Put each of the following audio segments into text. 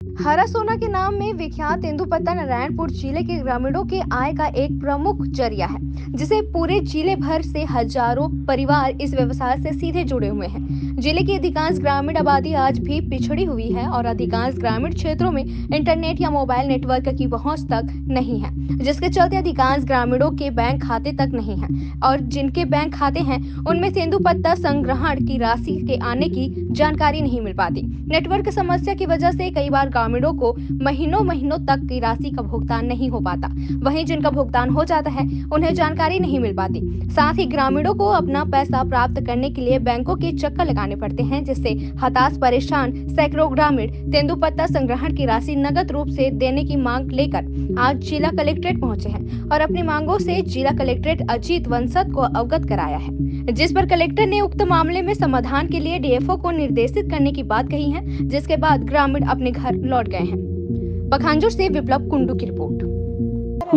हरा सोना के नाम में विख्यात तेंदुपत्ता नारायणपुर जिले के ग्रामीणों के आय का एक प्रमुख जरिया है, जिसे पूरे जिले भर से हजारों परिवार इस व्यवसाय से सीधे जुड़े हुए हैं। जिले की अधिकांश ग्रामीण आबादी आज भी पिछड़ी हुई है और अधिकांश ग्रामीण क्षेत्रों में इंटरनेट या मोबाइल नेटवर्क की पहुंच तक नहीं है, जिसके चलते अधिकांश ग्रामीणों के बैंक खाते तक नहीं है और जिनके बैंक खाते हैं उनमें तेंदुपत्ता संग्रहण की राशि के आने की जानकारी नहीं मिल पाती। नेटवर्क समस्या की वजह से कई बार ग्रामीणों को महीनों तक की राशि का भुगतान नहीं हो पाता। वहीं जिनका भुगतान हो जाता है उन्हें जानकारी नहीं मिल पाती। साथ ही ग्रामीणों को अपना पैसा प्राप्त करने के लिए बैंकों के चक्कर लगाने पड़ते हैं, जिससे हताश परेशान सैकड़ों ग्रामीण तेंदुपत्ता संग्रहण की राशि नगद रूप से देने की मांग लेकर आज जिला कलेक्ट्रेट पहुंचे हैं और अपनी मांगों से जिला कलेक्ट्रेट अजीत वंशत को अवगत कराया है, जिस पर कलेक्टर ने उक्त मामले में समाधान के लिए डीएफओ को निर्देशित करने की बात कही है, जिसके बाद ग्रामीण अपने घर लौट गए हैं। पखांजूर से विप्लव कुंडू की रिपोर्ट।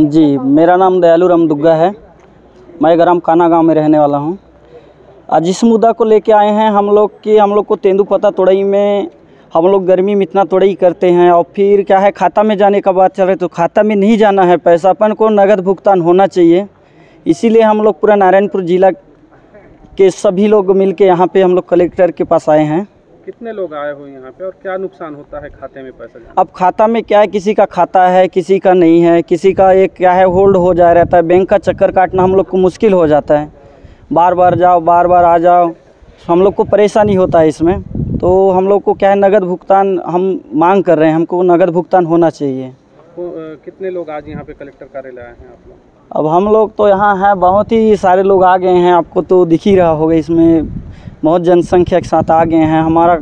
जी, मेरा नाम दयालू राम दुग्गा है। मैं ग्राम काना गांव में रहने वाला हूं। आज इस मुद्दा को लेके आए हैं हम लोग को तेंदुपत्ता तोड़ई में हम लोग गर्मी में इतना तोड़ई करते हैं और फिर क्या है, खाता में जाने का बात चल रहा है तो खाता में नहीं जाना है, पैसा अपन को नगद भुगतान होना चाहिए। इसीलिए हम लोग पूरा नारायणपुर जिला के सभी लोग मिलके यहाँ पे हम लोग कलेक्टर के पास आए हैं। कितने लोग आए हो यहाँ पे और क्या नुकसान होता है खाते में पैसा जाने? अब खाता में क्या है, किसी का खाता है, किसी का नहीं है, किसी का एक क्या है होल्ड हो जा रहता है। बैंक का चक्कर काटना हम लोग को मुश्किल हो जाता है, बार बार जाओ बार बार आ जाओ, हम लोग को परेशानी होता है इसमें। तो हम लोग को क्या है, नगद भुगतान हम मांग कर रहे हैं, हमको नगद भुगतान होना चाहिए। कितने लोग आज यहाँ पे कलेक्टर कार्यालय आए हैं आप लोग? अब हम लोग तो यहाँ हैं, बहुत ही सारे लोग आ गए हैं, आपको तो दिख ही रहा होगा, इसमें बहुत जनसंख्या के साथ आ गए हैं। हमारा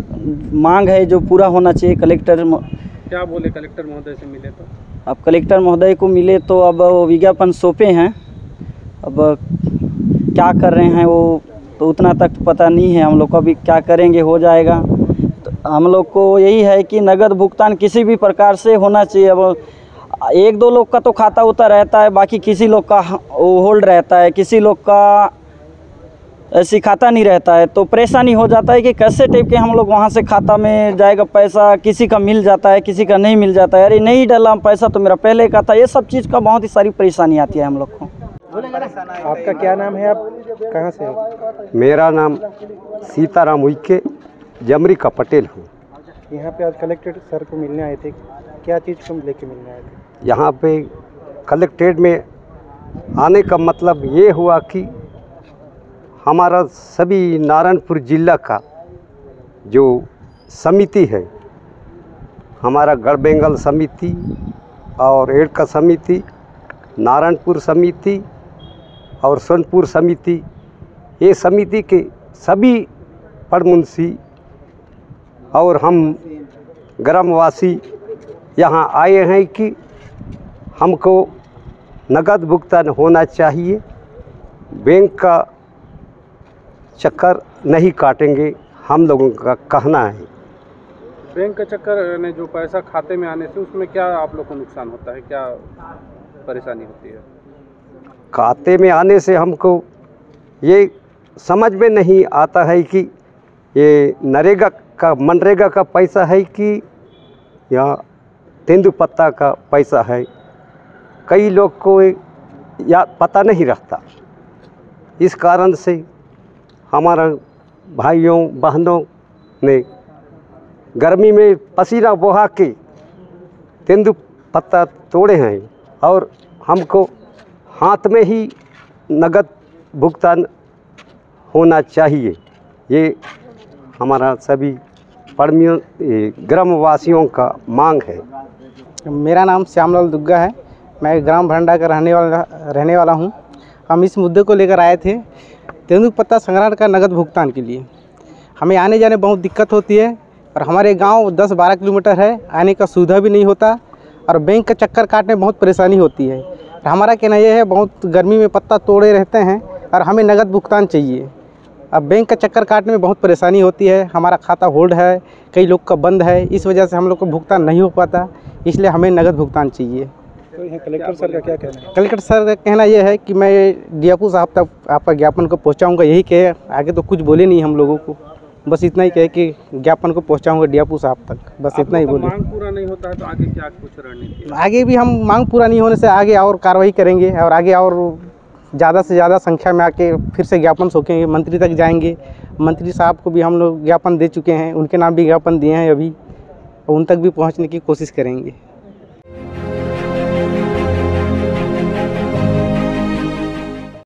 मांग है जो पूरा होना चाहिए। कलेक्टर क्या बोले? कलेक्टर महोदय से मिले तो? अब कलेक्टर महोदय को मिले तो अब विज्ञापन सौंपे हैं, अब क्या कर रहे हैं वो तो उतना तक पता नहीं है हम लोग को। अभी क्या करेंगे, हो जाएगा। तो हम लोग को यही है कि नगद भुगतान किसी भी प्रकार से होना चाहिए। अब एक दो लोग का तो खाता होता रहता है, बाकी किसी लोग का होल्ड रहता है, किसी लोग का ऐसी खाता नहीं रहता है, तो परेशानी हो जाता है कि कैसे टाइप के हम लोग वहाँ से खाता में जाएगा पैसा, किसी का मिल जाता है, किसी का नहीं मिल जाता है। अरे नहीं डाला पैसा तो मेरा पहले का था। ये सब चीज़ का बहुत ही सारी परेशानी आती है हम लोग को। आपका क्या नाम है? आप कहाँ से हो? मेरा नाम सीताराम उइके जमरी का पटेल हूँ। यहाँ पे आज कलेक्टर सर को मिलने आए थे, क्या चीज़ को लेके मिलने आए थे? यहाँ पे कलेक्ट्रेट में आने का मतलब ये हुआ कि हमारा सभी नारायणपुर जिला का जो समिति है, हमारा गढ़ बेंगल समिति और एड़का समिति, नारायणपुर समिति और सोनपुर समिति, ये समिति के सभी प्रमुंशी और हम ग्रामवासी यहाँ आए हैं कि हमको नगद भुगतान होना चाहिए। बैंक का चक्कर नहीं काटेंगे, हम लोगों का कहना है। बैंक का चक्कर ने जो पैसा खाते में आने से उसमें क्या आप लोग को नुकसान होता है, क्या परेशानी होती है? खाते में आने से हमको ये समझ में नहीं आता है कि ये मनरेगा का पैसा है कि या तेंदुपत्ता का पैसा है। कई लोग को या पता नहीं रहता। इस कारण से हमारा भाइयों बहनों ने गर्मी में पसीना बहा के तेंदुपत्ता तोड़े हैं और हमको हाथ में ही नगद भुगतान होना चाहिए। ये हमारा सभी ग्रामवासियों का मांग है। मेरा नाम श्यामलाल दुग्गा है, मैं ग्राम भरंडा का रहने वाला हूँ। हम इस मुद्दे को लेकर आए थे तेंदुपत्ता संग्रहण का नगद भुगतान के लिए। हमें आने जाने बहुत दिक्कत होती है और हमारे गांव 10-12 किलोमीटर है, आने का सुविधा भी नहीं होता और बैंक का चक्कर काटने में बहुत परेशानी होती है। हमारा कहना यह है, बहुत गर्मी में पत्ता तोड़े रहते हैं और हमें नगद भुगतान चाहिए। अब बैंक का चक्कर काटने में बहुत परेशानी होती है, हमारा खाता होल्ड है, कई लोग का बंद है, इस वजह से हम लोग को भुगतान नहीं हो पाता, इसलिए हमें नगद भुगतान चाहिए। तो यहाँ कलेक्टर सर का क्या कहना है? कलेक्टर सर का कहना यह है कि मैं डीएफओ साहब तक आपका ज्ञापन को पहुँचाऊँगा, यही कहे, आगे तो कुछ बोले नहीं हम लोगों को। बस इतना ही कह के ज्ञापन को पहुंचाऊंगा डीआईपी साहब तक, बस आप इतना ही लोग का बोले। मांग पूरा नहीं होता है तो आगे क्या कुछ रणनीति है? आगे भी हम मांग पूरा नहीं होने से आगे और कार्रवाई करेंगे और आगे और ज़्यादा से ज़्यादा संख्या में आके फिर से ज्ञापन सौंपेंगे, मंत्री तक जाएंगे। मंत्री साहब को भी हम लोग ज्ञापन दे चुके हैं, उनके नाम भी ज्ञापन दिए हैं अभी, और उन तक भी पहुंचने की कोशिश करेंगे।